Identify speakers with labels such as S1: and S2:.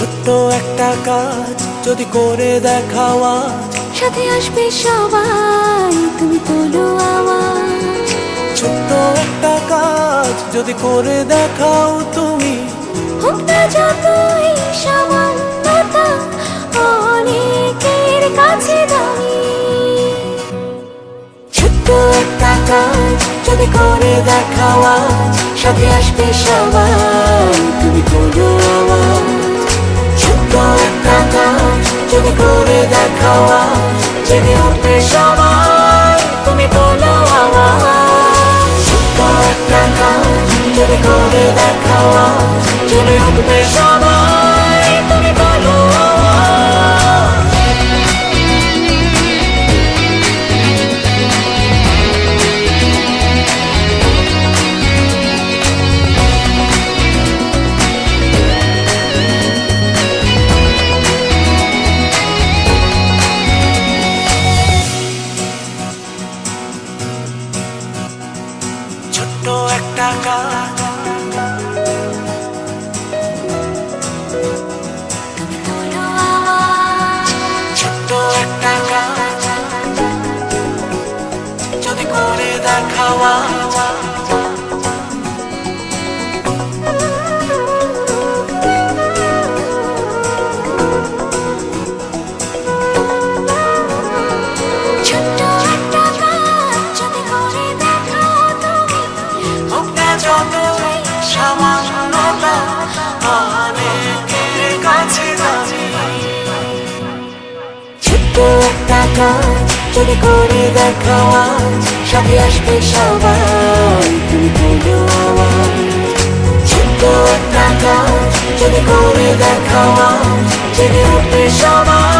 S1: ছোট্ট একটা কাজ যদি করে দেখাও আজ,
S2: সাথে আসবে সবাই, তুমি বলো আওয়াজ।
S1: ছোট্ট একটা কাজ যদি করে দেখাও তুমি,
S2: হোক না যতই সামান্যতা অনেকের কাছে দামি।
S1: ছোট্ট একটা কাজ যদি করে দেখাও আজ, সাথে আসবে সবাই, তুমি বলো আওয়াজ। ছোট্ট একটা কাজ যদি করে দেখাও আজ, জেগে উঠবে সবাই, তুমি বলো আওয়াজ। ছোট্ট একটা কাজ যদি করে দেখাও আজ, জেগে উঠবে সবাই, তুমি বলো আওয়াজ। ছোট্ট একটা কাজ
S2: তুমি বলো আওয়াজ।
S1: ছোট্ট একটা কাজ যদি করে দেখাও আজ,
S2: ছোট্ট একটা কাজ যদি করে দেখাও তুমি,
S1: হোক না যতই সামান্যতা অনেকের কাছে দামি। ছোট্ট একটা কাজ যদি করে দেখাও আজ, সাথে আসবে সবাই, তুমি বলো আওয়াজ। ছোট্ট একটা কাজ যদি করে দেখাও আজ, জেগে উঠবে সবাই,